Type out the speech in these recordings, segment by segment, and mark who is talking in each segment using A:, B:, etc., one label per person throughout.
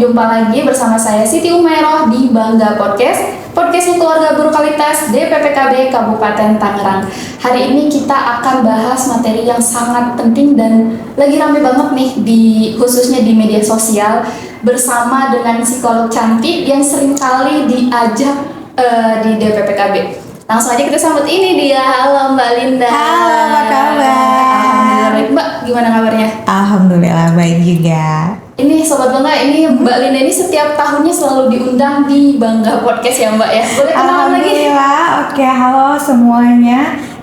A: jumpa lagi bersama saya Siti Umairah di Bangga Podcast keluarga berkualitas DPPKB Kabupaten Tangerang. Hari ini kita akan bahas materi yang sangat penting dan lagi rame banget nih khususnya di media sosial bersama dengan psikolog cantik yang seringkali diajak di DPPKB. Langsung aja kita sambut ini dia. Halo Mbak Linda.
B: Halo, apa kabar?
A: Alhamdulillah baik. Mbak, gimana kabarnya?
B: Alhamdulillah baik juga.
A: Ini Sobat Bangga, ini Mbak Linda ini setiap tahunnya selalu diundang di Bangga Podcast ya Mbak ya. Boleh kenalan lagi?
B: Alhamdulillah. Oke, halo semuanya.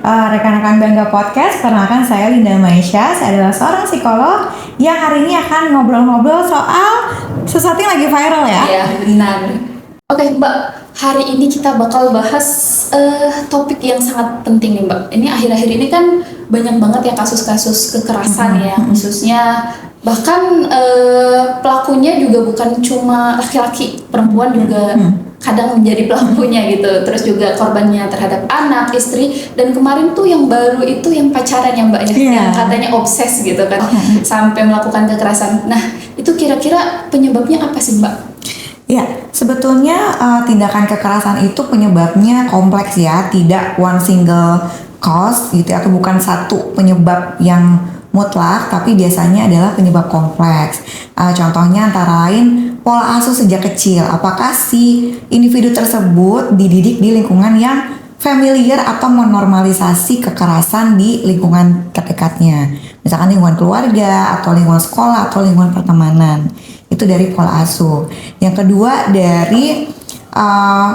B: Rekan-rekan Bangga Podcast, perkenalkan saya Linda Maisha. Saya adalah seorang psikolog yang hari ini akan ngobrol-ngobrol soal sesuatu yang lagi viral ya.
A: Iya, benar. Oke Mbak, hari ini kita bakal bahas topik yang sangat penting nih Mbak. Ini akhir-akhir ini kan banyak banget ya kasus-kasus kekerasan ya, khususnya bahkan pelakunya juga bukan cuma laki-laki, perempuan juga kadang menjadi pelakunya gitu. Terus juga korbannya terhadap anak, istri, dan kemarin tuh yang baru itu yang pacaran ya Mbak ya, yang katanya obses gitu kan, sampai melakukan kekerasan. Nah itu kira-kira penyebabnya apa sih Mbak?
B: Ya, sebetulnya tindakan kekerasan itu penyebabnya kompleks ya, tidak one single cause gitu atau bukan satu penyebab yang mutlak, tapi biasanya adalah penyebab kompleks. Contohnya antara lain pola asuh sejak kecil. Apakah si individu tersebut dididik di lingkungan yang familiar atau menormalisasi kekerasan di lingkungan terdekatnya, misalkan lingkungan keluarga atau lingkungan sekolah atau lingkungan pertemanan. Itu dari pola asuh. Yang kedua dari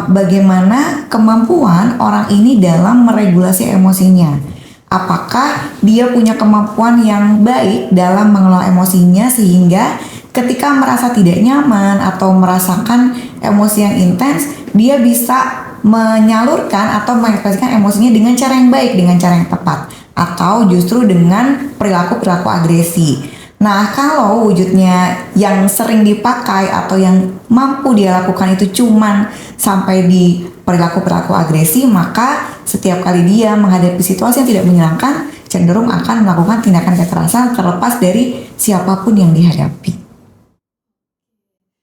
B: bagaimana kemampuan orang ini dalam meregulasi emosinya. Apakah dia punya kemampuan yang baik dalam mengelola emosinya sehingga ketika merasa tidak nyaman atau merasakan emosi yang intens, dia bisa menyalurkan atau mengekspresikan emosinya dengan cara yang baik, dengan cara yang tepat, atau justru dengan perilaku-perilaku agresi. Nah, kalau wujudnya yang sering dipakai atau yang mampu dia lakukan itu cuman sampai di perilaku-perilaku agresi, maka setiap kali dia menghadapi situasi yang tidak menyenangkan, cenderung akan melakukan tindakan kekerasan terlepas dari siapapun yang dihadapi.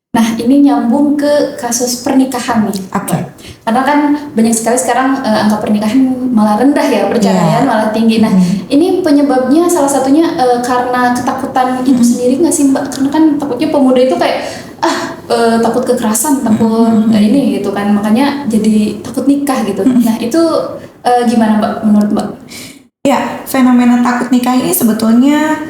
A: Nah, ini nyambung ke kasus pernikahan nih.
B: Oke.
A: Karena kan banyak sekali sekarang angka pernikahan malah rendah ya, perceraian malah tinggi. Nah, ini penyebabnya salah satunya karena ketakutan itu sendiri nggak sih Mbak? Karena kan takutnya pemuda itu kayak takut kekerasan, takut ini gitu kan, makanya jadi takut nikah gitu. Nah, itu gimana Mbak menurut Mbak?
B: Ya, fenomena takut nikah ini sebetulnya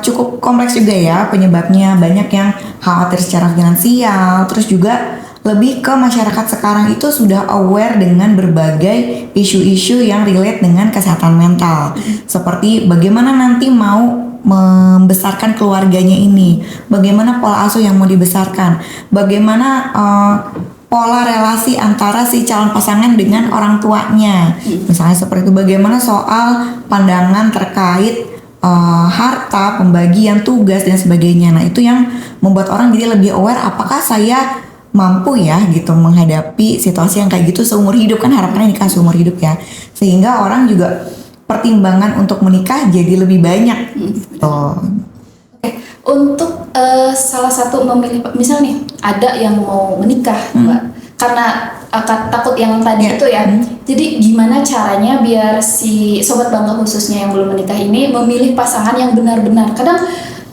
B: cukup kompleks juga ya penyebabnya. Banyak yang khawatir secara finansial, terus juga lebih ke masyarakat sekarang itu sudah aware dengan berbagai isu-isu yang relate dengan kesehatan mental, seperti bagaimana nanti mau membesarkan keluarganya ini, bagaimana pola asuh yang mau dibesarkan, bagaimana pola relasi antara si calon pasangan dengan orang tuanya, misalnya seperti itu, bagaimana soal pandangan terkait harta, pembagian tugas dan sebagainya. Nah, itu yang membuat orang jadi lebih aware, apakah saya mampu ya gitu menghadapi situasi yang kayak gitu seumur hidup, kan harapannya nikah seumur hidup ya, sehingga orang juga pertimbangan untuk menikah jadi lebih banyak gitu.
A: Untuk salah satu memilih, misal nih ada yang mau menikah Mbak, karena takut yang tadi itu ya. Jadi gimana caranya biar si Sobat Bangga khususnya yang belum menikah ini memilih pasangan yang benar-benar. Kadang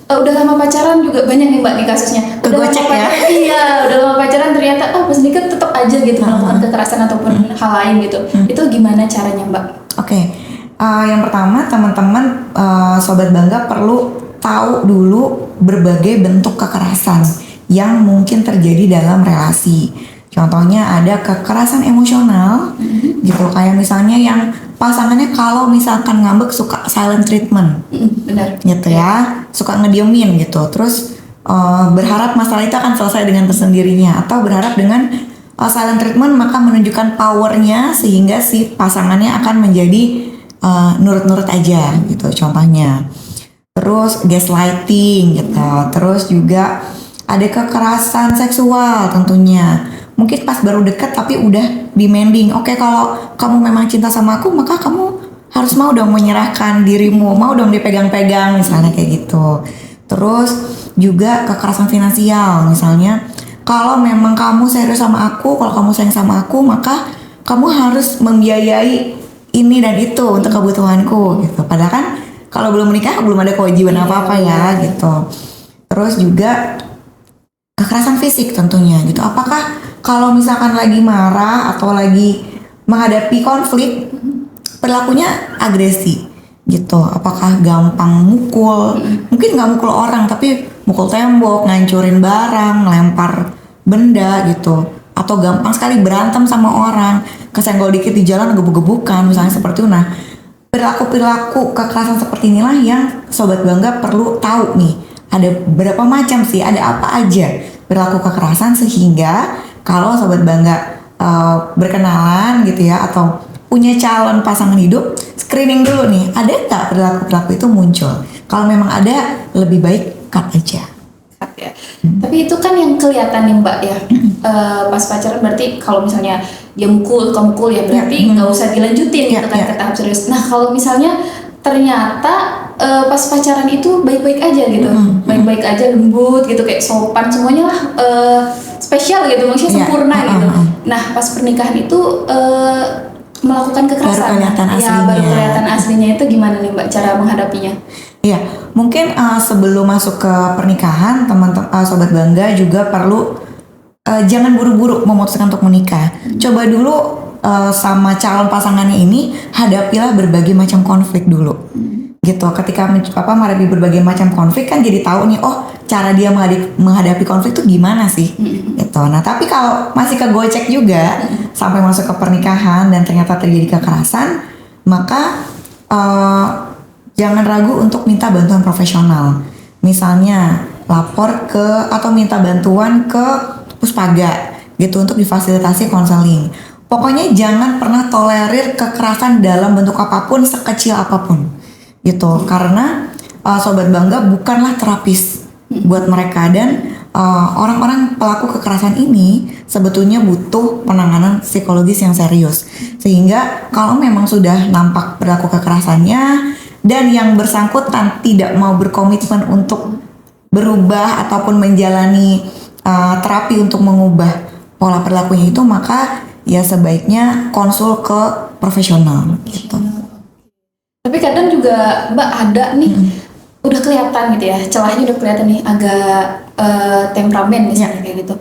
A: udah lama pacaran juga banyak nih Mbak nih kasusnya. Udah lama pacaran, iya, udah lama pacaran ternyata pas nikah tetap aja gitu melakukan kekerasan ataupun hal lain gitu. Itu gimana caranya Mbak?
B: Oke. Yang pertama, teman-teman Sobat Bangga perlu tahu dulu berbagai bentuk kekerasan yang mungkin terjadi dalam relasi. Contohnya ada kekerasan emosional gitu, kayak misalnya yang pasangannya kalau misalkan ngambek suka silent treatment,
A: benar
B: gitu ya, suka ngediemin gitu, terus berharap masalah itu akan selesai dengan tersendirinya, atau berharap dengan silent treatment maka menunjukkan powernya sehingga si pasangannya akan menjadi nurut-nurut aja gitu contohnya. Terus gaslighting gitu, terus juga ada kekerasan seksual tentunya. Mungkin pas baru deket tapi udah demanding. Oke, kalau kamu memang cinta sama aku, maka kamu harus mau dong menyerahkan dirimu, mau dong dipegang-pegang misalnya kayak gitu. Terus juga kekerasan finansial, misalnya kalau memang kamu serius sama aku, kalau kamu sayang sama aku, maka kamu harus membiayai ini dan itu untuk kebutuhanku gitu. Padahal kan kalau belum menikah belum ada kewajiban apa-apa ya gitu. Terus juga kekerasan fisik tentunya gitu. Apakah kalau misalkan lagi marah atau lagi menghadapi konflik perilakunya agresi gitu? Apakah gampang mukul? Mungkin nggak mukul orang tapi mukul tembok, ngancurin barang, lempar benda gitu, atau gampang sekali berantem sama orang, kesenggol dikit di jalan gebuk-gebukan misalnya seperti itu. Nah, perilaku kekerasan seperti inilah yang Sobat Bangga perlu tahu nih. Ada berapa macam sih, ada apa aja perilaku kekerasan, sehingga kalau Sobat Bangga berkenalan gitu ya, atau punya calon pasangan hidup, screening dulu nih, ada nggak perilaku-perilaku itu muncul. Kalau memang ada, lebih baik cut aja.
A: Ya. Tapi itu kan yang kelihatan nih Mbak ya. Pas pacaran berarti kalau misalnya dia mukul, kamu mukul ya berarti nggak usah dilanjutin gitu kan ke tahap serius. Nah kalau misalnya ternyata pas pacaran itu baik-baik aja gitu, baik-baik aja, lembut gitu, kayak sopan semuanya lah, spesial gitu, maksudnya sempurna gitu. Nah pas pernikahan itu melakukan kekerasan, baru kelihatan aslinya itu gimana nih Mbak cara menghadapinya?
B: Iya, mungkin sebelum masuk ke pernikahan, teman-teman Sobat Bangga juga perlu jangan buru-buru memutuskan untuk menikah. Coba dulu sama calon pasangannya ini hadapilah berbagai macam konflik dulu. Gitu. Ketika menghadapi berbagai macam konflik kan jadi tahu nih, oh cara dia menghadapi konflik itu gimana sih? Gitu. Nah, tapi kalau masih kegocek juga sampai masuk ke pernikahan dan ternyata terjadi kekerasan, maka jangan ragu untuk minta bantuan profesional. Misalnya lapor ke atau minta bantuan ke Puspaga gitu untuk difasilitasi konseling. Pokoknya jangan pernah tolerir kekerasan dalam bentuk apapun, sekecil apapun. Gitu. Karena Sobat Bangga bukanlah terapis buat mereka, dan orang-orang pelaku kekerasan ini sebetulnya butuh penanganan psikologis yang serius. Sehingga kalau memang sudah nampak perilaku kekerasannya dan yang bersangkutan tidak mau berkomitmen untuk berubah ataupun menjalani terapi untuk mengubah pola perilakunya itu, maka ya sebaiknya konsul ke profesional gitu.
A: Tapi kadang juga Mbak ada nih udah kelihatan gitu ya, celahnya udah kelihatan nih, agak temperamen misalnya kayak gitu.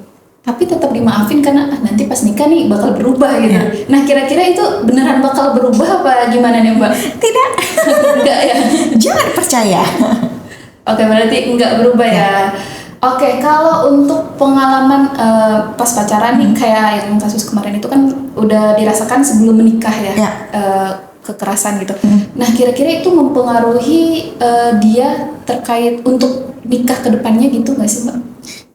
A: Tapi tetap dimaafin karena nanti pas nikah nih bakal berubah gitu. Nah kira-kira itu beneran bakal berubah apa gimana nih Mbak?
B: Tidak.
A: Enggak ya?
B: Jangan percaya.
A: Oke, berarti enggak berubah ya. Oke, kalau untuk pengalaman pas pacaran nih kayak yang kasus kemarin itu kan udah dirasakan sebelum menikah ya. Kekerasan gitu. Nah kira-kira itu mempengaruhi dia terkait untuk nikah ke depannya gitu nggak sih Mbak?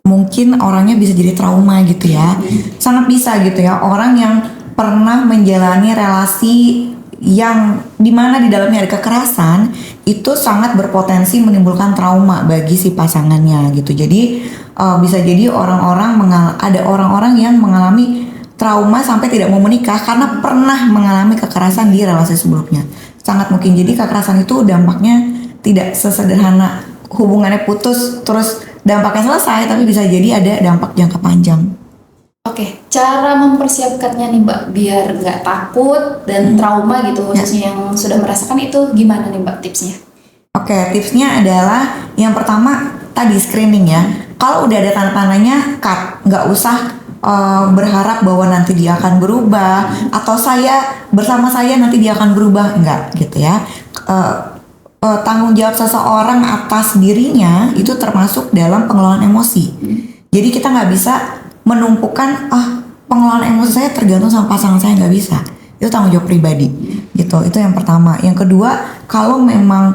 B: Mungkin orangnya bisa jadi trauma gitu ya. Sangat bisa gitu ya, orang yang pernah menjalani relasi yang dimana di dalamnya ada kekerasan itu sangat berpotensi menimbulkan trauma bagi si pasangannya gitu. Jadi bisa jadi ada orang-orang yang mengalami trauma sampai tidak mau menikah karena pernah mengalami kekerasan di relasi sebelumnya. Sangat mungkin. Jadi kekerasan itu dampaknya tidak sesederhana hubungannya putus terus dampaknya selesai, tapi bisa jadi ada dampak jangka panjang.
A: Oke, cara mempersiapkannya nih Mbak biar nggak takut dan trauma gitu, khususnya yang sudah merasakan, itu gimana nih Mbak tipsnya?
B: Oke, tipsnya adalah yang pertama tadi screening ya. Kalau udah ada tanda-tandanya, cut. Nggak usah berharap bahwa nanti dia akan berubah atau bersama saya nanti dia akan berubah, enggak gitu ya. Tanggung jawab seseorang atas dirinya itu termasuk dalam pengelolaan emosi. Jadi kita nggak bisa menumpukan pengelolaan emosi saya tergantung sama pasangan saya, nggak bisa. Itu tanggung jawab pribadi gitu. Itu yang pertama. Yang kedua, kalau memang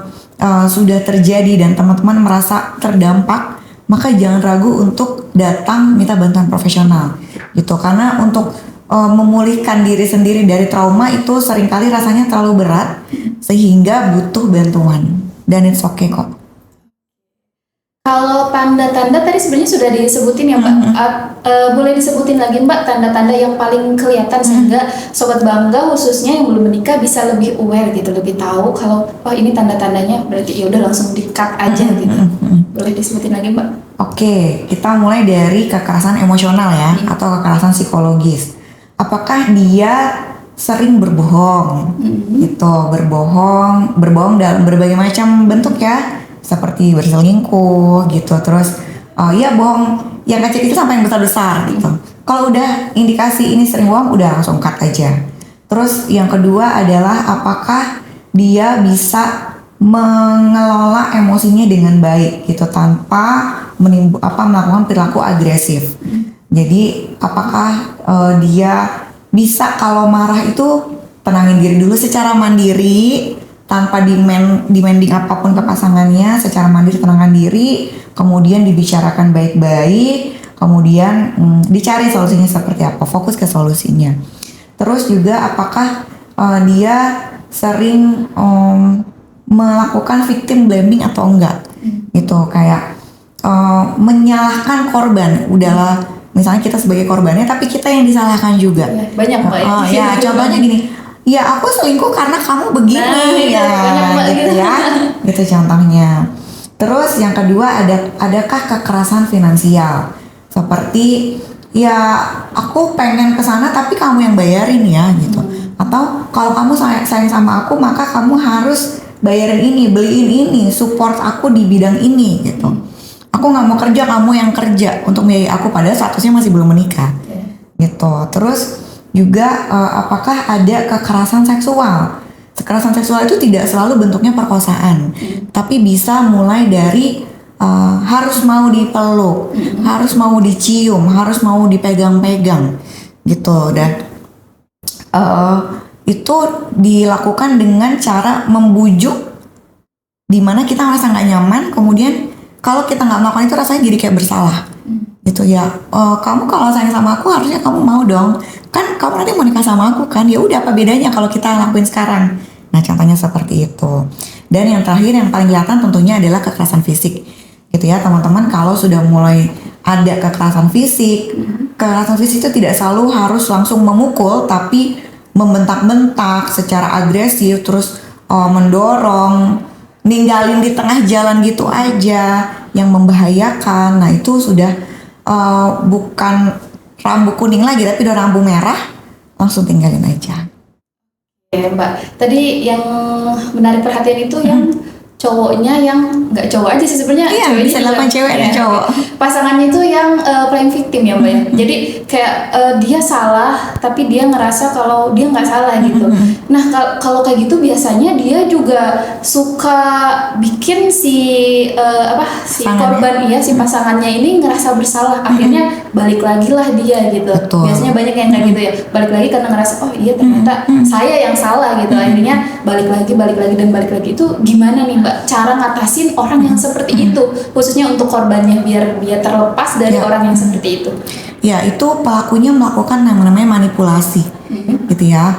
B: sudah terjadi dan teman-teman merasa terdampak, maka jangan ragu untuk datang minta bantuan profesional gitu. Karena untuk memulihkan diri sendiri dari trauma itu seringkali rasanya terlalu berat sehingga butuh bantuan, dan it's okay kok.
A: Kalau tanda-tanda tadi sebenarnya sudah disebutin ya Mbak. Boleh disebutin lagi Mbak tanda-tanda yang paling kelihatan sehingga sobat bangga khususnya yang belum menikah bisa lebih aware gitu, lebih tahu kalau ini tanda-tandanya berarti ya udah langsung di-cut aja gitu. Boleh disebutin lagi Mbak?
B: Oke, kita mulai dari kekerasan emosional ya atau kekerasan psikologis. Apakah dia sering berbohong gitu, berbohong dalam berbagai macam bentuk ya, seperti berselingkuh gitu, terus ya bohong yang kecil itu sampai yang besar-besar gitu. Kalau udah indikasi ini sering bohong, udah langsung cut aja. Terus yang kedua adalah apakah dia bisa mengelola emosinya dengan baik gitu tanpa melakukan perilaku agresif. Jadi apakah dia bisa kalau marah itu tenangin diri dulu secara mandiri tanpa demanding apapun ke pasangannya, secara mandiri tenangkan diri, kemudian dibicarakan baik-baik, kemudian dicari solusinya seperti apa, fokus ke solusinya. Terus juga apakah dia sering melakukan victim blaming atau enggak, gitu, kayak menyalahkan korban, udahlah misalnya kita sebagai korbannya tapi kita yang disalahkan juga.
A: Banyak Mbak
B: ya. Contohnya gini, ya aku selingkuh karena kamu begini gitu ya, gitu contohnya. Terus yang kedua adakah kekerasan finansial seperti ya aku pengen kesana tapi kamu yang bayarin ya gitu, atau kalau kamu sayang sama aku maka kamu harus bayarin ini, beliin ini, support aku di bidang ini gitu. Aku nggak mau kerja, kamu yang kerja untuk membiayai aku, padahal statusnya masih belum menikah gitu. Terus juga apakah ada kekerasan seksual? Kekerasan seksual itu tidak selalu bentuknya perkosaan, tapi bisa mulai dari harus mau dipeluk, harus mau dicium, harus mau dipegang-pegang gitu. Dan itu dilakukan dengan cara membujuk dimana kita merasa nggak nyaman, kemudian kalau kita nggak melakukan itu rasanya jadi kayak bersalah gitu ya. Kamu kalau sayang sama aku harusnya kamu mau dong, kan kamu nanti mau nikah sama aku kan, ya udah apa bedanya kalau kita lakuin sekarang. Nah contohnya seperti itu. Dan yang terakhir yang paling kelihatan tentunya adalah kekerasan fisik gitu ya teman-teman. Kalau sudah mulai ada kekerasan fisik itu tidak selalu harus langsung memukul, tapi membentak-bentak secara agresif, terus mendorong, ninggalin di tengah jalan gitu aja yang membahayakan. Nah itu sudah bukan rambu kuning lagi tapi udah rambu merah, langsung tinggalin aja.
A: Ya Mbak, tadi yang menarik perhatian itu yang cowoknya yang nggak cowok aja sih sebenarnya,
B: iya, bisa dilakukan cewek dan cowok.
A: Pasangannya itu yang playing victim ya Mbak ya. Jadi kayak dia salah tapi dia ngerasa kalau dia nggak salah gitu. Nah kalau kayak gitu biasanya dia juga suka bikin si korban si pasangannya ini ngerasa bersalah. Akhirnya balik lagi lah dia gitu.
B: Betul.
A: Biasanya banyak yang kayak gitu ya. Balik lagi karena ngerasa oh iya ternyata saya yang salah gitu. Akhirnya balik lagi itu gimana nih Mbak cara ngatasin orang yang seperti itu, khususnya untuk korbannya biar dia terlepas dari orang yang seperti itu?
B: Ya itu pelakunya melakukan yang namanya manipulasi gitu ya.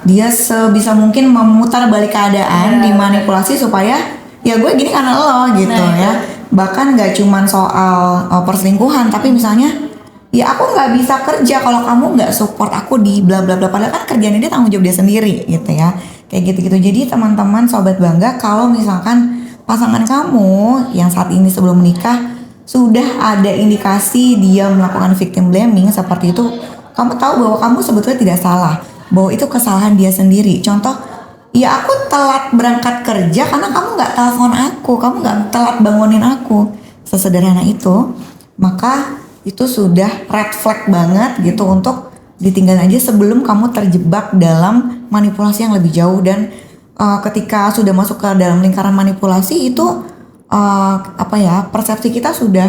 B: Dia sebisa mungkin memutar balik keadaan, dimanipulasi supaya ya gue gini karena lo gitu ya. Bahkan nggak cuman soal perselingkuhan, tapi misalnya ya aku nggak bisa kerja kalau kamu nggak support aku di bla bla bla, padahal kan kerjaan dia tanggung jawab dia sendiri gitu ya, kayak gitu-gitu. Jadi teman-teman sobat bangga, kalau misalkan pasangan kamu yang saat ini sebelum menikah sudah ada indikasi dia melakukan victim blaming seperti itu, kamu tahu bahwa kamu sebetulnya tidak salah, bahwa itu kesalahan dia sendiri. Contoh, ya aku telat berangkat kerja karena kamu nggak telepon aku, kamu nggak telat bangunin aku, sesederhana itu. Maka itu sudah red flag banget gitu untuk ditinggalin aja sebelum kamu terjebak dalam manipulasi yang lebih jauh. Dan ketika sudah masuk ke dalam lingkaran manipulasi itu persepsi kita sudah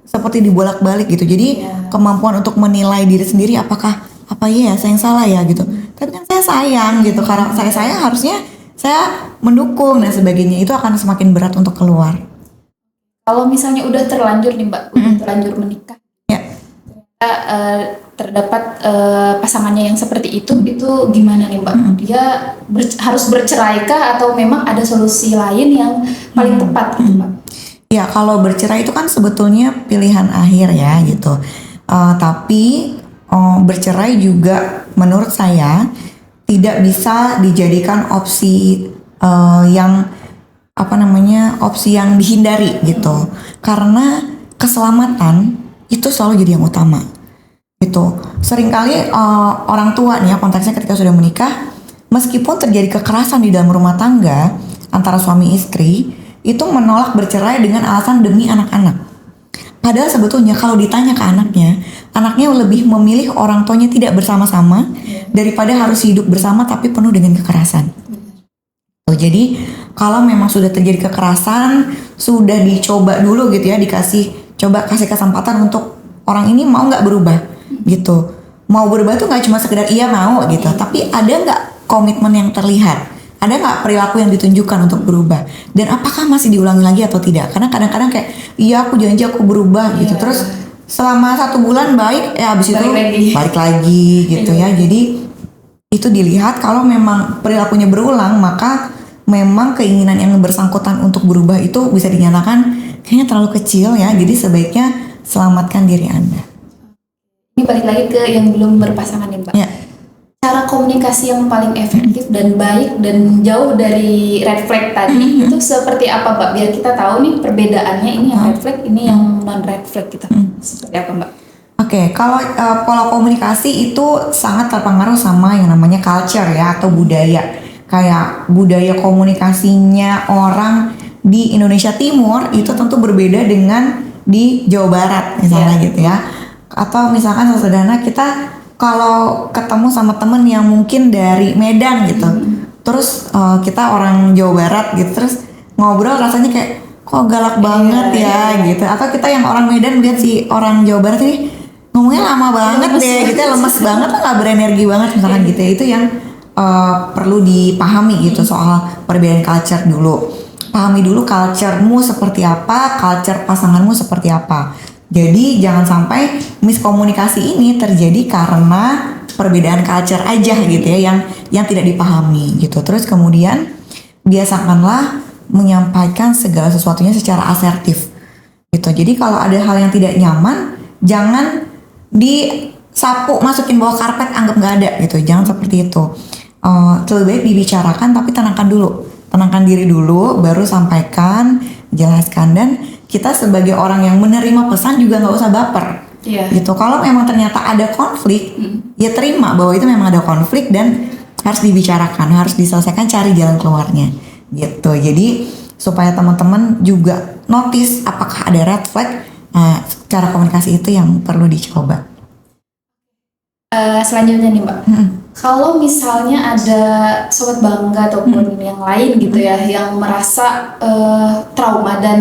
B: seperti dibolak-balik gitu. Jadi kemampuan untuk menilai diri sendiri apakah saya yang salah ya gitu. Tapi kan saya sayang gitu, karena saya sayang harusnya saya mendukung dan sebagainya, itu akan semakin berat untuk keluar.
A: Kalau misalnya udah terlanjur nih Mbak, udah terlanjur menikah, terdapat pasangannya yang seperti itu gimana nih Mbak? Dia harus bercerai kah atau memang ada solusi lain yang paling tepat gitu Mbak?
B: Ya, kalau bercerai itu kan sebetulnya pilihan akhir ya gitu. Tapi bercerai juga menurut saya tidak bisa dijadikan opsi yang opsi yang dihindari gitu. Karena keselamatan itu selalu jadi yang utama gitu. Seringkali orang tua nih ya, konteksnya ketika sudah menikah, meskipun terjadi kekerasan di dalam rumah tangga antara suami istri, itu menolak bercerai dengan alasan demi anak-anak. Padahal sebetulnya kalau ditanya ke anaknya lebih memilih orang tuanya tidak bersama-sama daripada harus hidup bersama tapi penuh dengan kekerasan. Jadi kalau memang sudah terjadi kekerasan, sudah dicoba dulu gitu ya, kasih kesempatan untuk orang ini mau nggak berubah gitu. Mau berubah tuh nggak cuma sekedar iya mau gitu, tapi ada nggak komitmen yang terlihat? Ada nggak perilaku yang ditunjukkan untuk berubah? Dan apakah masih diulangi lagi atau tidak? Karena kadang-kadang kayak, iya aku janji aku berubah gitu. Terus selama 1 bulan baik, ya habis itu balik lagi gitu ya. Jadi itu dilihat kalau memang perilakunya berulang, maka memang keinginan yang bersangkutan untuk berubah itu bisa dinyatakan kayaknya terlalu kecil ya. Jadi sebaiknya selamatkan diri Anda.
A: Ini balik lagi ke yang belum berpasangan nih Mbak.
B: Ya.
A: Cara komunikasi yang paling efektif dan baik dan jauh dari red flag tadi itu seperti apa Mbak? Biar kita tahu nih perbedaannya, ini yang red flag, ini yang non red flag gitu. Seperti apa Mbak?
B: Oke, kalau pola komunikasi itu sangat terpengaruh sama yang namanya culture ya atau budaya. Kayak budaya komunikasinya orang di Indonesia Timur itu tentu berbeda dengan di Jawa Barat misalnya gitu ya. Atau misalkan sederhana kita kalau ketemu sama temen yang mungkin dari Medan gitu, terus kita orang Jawa Barat gitu, terus ngobrol rasanya kayak kok galak banget ya gitu. Atau kita yang orang Medan lihat si orang Jawa Barat ini ngomongnya lama banget deh gitu, lemes banget, nggak berenergi banget misalkan gitu ya. Itu yang perlu dipahami gitu soal perbedaan culture dulu. Pahami dulu culture-mu seperti apa, culture pasanganmu seperti apa. Jadi jangan sampai miskomunikasi ini terjadi karena perbedaan culture aja gitu ya yang tidak dipahami gitu. Terus kemudian biasakanlah menyampaikan segala sesuatunya secara asertif gitu. Jadi kalau ada hal yang tidak nyaman, jangan disapu masukin bawah karpet anggap nggak ada gitu. Jangan seperti itu. Lebih baik dibicarakan tapi tenangkan diri dulu, baru sampaikan, jelaskan. Dan kita sebagai orang yang menerima pesan juga nggak usah baper gitu. Kalau memang ternyata ada konflik, ya terima bahwa itu memang ada konflik dan harus dibicarakan, harus diselesaikan, cari jalan keluarnya gitu. Jadi supaya teman-teman juga notice apakah ada red flag. Cara komunikasi itu yang perlu dicoba.
A: Selanjutnya nih Mbak, kalau misalnya ada sobat bangga ataupun yang lain gitu ya, yang merasa trauma dan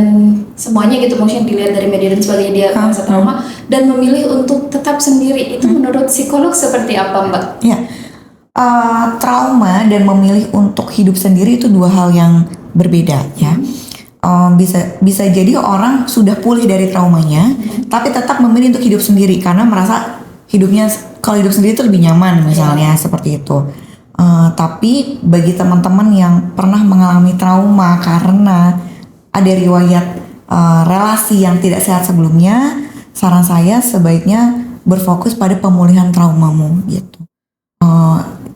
A: semuanya gitu, mungkin dilihat dari media dan sebagainya, dia merasa trauma dan memilih untuk tetap sendiri, itu menurut psikolog seperti apa Mbak?
B: Ya, trauma dan memilih untuk hidup sendiri itu dua hal yang berbeda ya. Bisa jadi orang sudah pulih dari traumanya, tapi tetap memilih untuk hidup sendiri karena merasa kalau hidup sendiri itu lebih nyaman misalnya seperti itu. Tapi bagi teman-teman yang pernah mengalami trauma karena ada riwayat relasi yang tidak sehat sebelumnya, saran saya sebaiknya berfokus pada pemulihan traumamu gitu.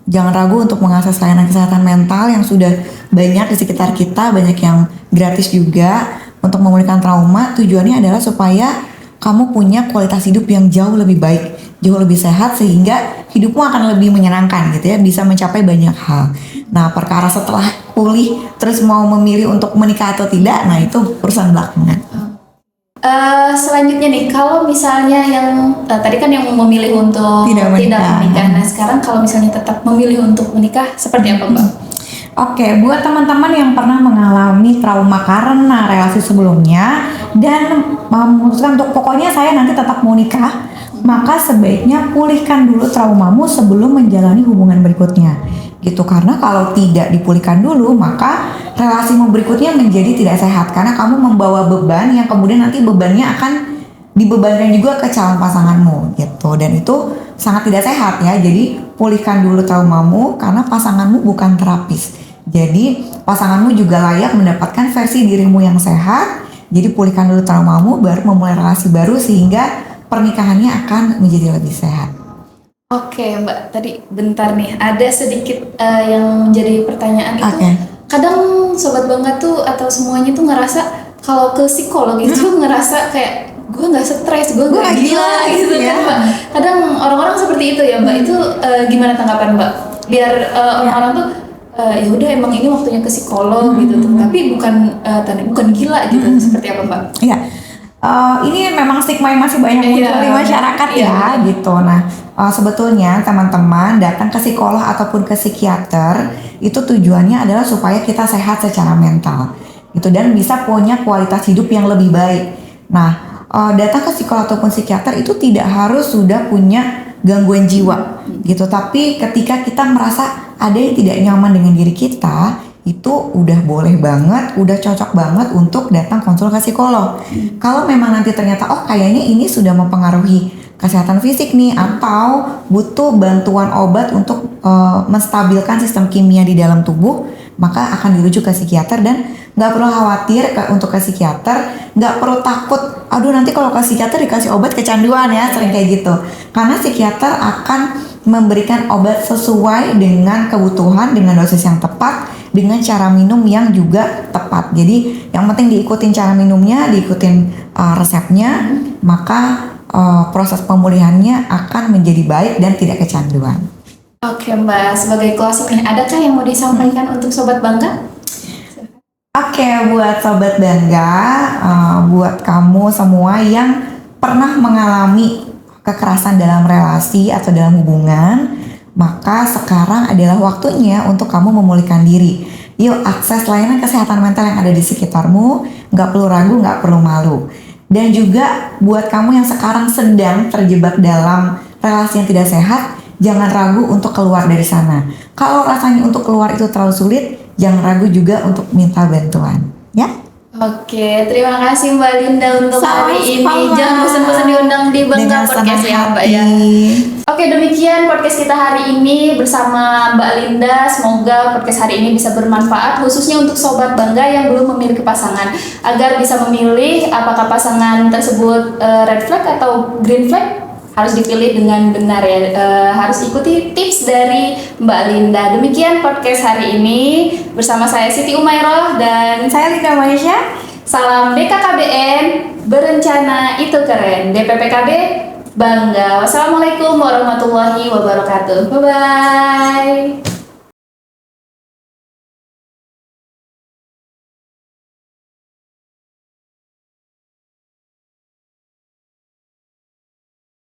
B: Jangan ragu untuk mengakses layanan kesehatan mental yang sudah banyak di sekitar kita, banyak yang gratis juga untuk memulihkan trauma. Tujuannya adalah supaya kamu punya kualitas hidup yang jauh lebih baik, jauh lebih sehat, sehingga hidupmu akan lebih menyenangkan gitu ya, bisa mencapai banyak hal. Nah, perkara setelah pulih terus mau memilih untuk menikah atau tidak, nah itu urusan belakangan.
A: Selanjutnya nih, kalau misalnya yang tadi kan yang memilih untuk tidak menikah. Nah sekarang kalau misalnya tetap memilih untuk menikah, seperti apa Mbak?
B: Oke, buat teman-teman yang pernah mengalami trauma karena relasi sebelumnya dan memutuskan untuk pokoknya saya nanti tetap mau nikah, maka sebaiknya pulihkan dulu traumamu sebelum menjalani hubungan berikutnya gitu. Karena kalau tidak dipulihkan dulu, maka relasimu berikutnya menjadi tidak sehat karena kamu membawa beban yang kemudian nanti bebannya akan dibebankan juga ke calon pasanganmu gitu, dan itu sangat tidak sehat ya. Jadi pulihkan dulu traumamu karena pasanganmu bukan terapis. Jadi pasanganmu juga layak mendapatkan versi dirimu yang sehat, Jadi pulihkan dulu traumamu, baru memulai relasi baru sehingga pernikahannya akan menjadi lebih sehat.
A: Oke Mbak, tadi bentar nih, ada sedikit yang menjadi pertanyaan itu.
B: Oke.
A: Kadang sobat bangga tuh atau semuanya tuh ngerasa kalau ke psikolog itu ngerasa kayak gue nggak stres, gue nggak gila gitu
B: ya.
A: kan Mbak. Kadang orang-orang seperti itu ya Mbak. Itu gimana tanggapan Mbak? Biar orang-orang tuh ya udah emang ini waktunya ke psikolog gitu tuh, tapi bukan bukan gila gitu. Seperti apa Mbak?
B: Iya. Ini memang stigma yang masih banyak muncul di masyarakat ya gitu. Nah, sebetulnya teman-teman datang ke psikolog ataupun ke psikiater itu tujuannya adalah supaya kita sehat secara mental gitu dan bisa punya kualitas hidup yang lebih baik. Nah, datang ke psikolog ataupun psikiater itu tidak harus sudah punya gangguan jiwa gitu, tapi ketika kita merasa ada yang tidak nyaman dengan diri kita, itu udah boleh banget, udah cocok banget untuk datang konsul ke psikolog. Kalau memang nanti ternyata kayaknya ini sudah mempengaruhi kesehatan fisik nih, atau butuh bantuan obat untuk menstabilkan sistem kimia di dalam tubuh, maka akan dirujuk ke psikiater. Dan nggak perlu khawatir untuk ke psikiater, nggak perlu takut, aduh nanti kalau ke psikiater dikasih obat kecanduan ya, sering kayak gitu. Karena psikiater akan memberikan obat sesuai dengan kebutuhan, dengan dosis yang tepat, dengan cara minum yang juga tepat. Jadi yang penting diikutin cara minumnya, diikutin resepnya, maka proses pemulihannya akan menjadi baik dan tidak kecanduan.
A: Oke Mbak, sebagai closing nih, adakah yang mau disampaikan untuk Sobat Bangga?
B: Oke, buat Sobat Bangga, buat kamu semua yang pernah mengalami kekerasan dalam relasi atau dalam hubungan, maka sekarang adalah waktunya untuk kamu memulihkan diri. Yuk akses layanan kesehatan mental yang ada di sekitarmu, nggak perlu ragu, nggak perlu malu. Dan juga buat kamu yang sekarang sedang terjebak dalam relasi yang tidak sehat, jangan ragu untuk keluar dari sana. Kalau rasanya untuk keluar itu terlalu sulit, jangan ragu juga untuk minta bantuan. Ya?
A: Oke, terima kasih Mbak Linda untuk hari ini.
B: Sama-sama.
A: Jangan bosan-bosan diundang di Bangga
B: Dengan
A: Podcast
B: senang
A: ya Mbak ya.
B: hati.
A: Oke, demikian podcast kita hari ini bersama Mbak Linda. Semoga podcast hari ini bisa bermanfaat khususnya untuk Sobat Bangga yang belum memiliki pasangan, agar bisa memilih apakah pasangan tersebut red flag atau green flag. Harus dipilih dengan benar ya, harus ikuti tips dari Mbak Linda. Demikian podcast hari ini bersama saya Siti Umairoh dan
B: Saya Linda Maisha.
A: salam BKKBN, berencana itu keren. DPPKB Bangga. Wassalamualaikum warahmatullahi wabarakatuh. Bye bye.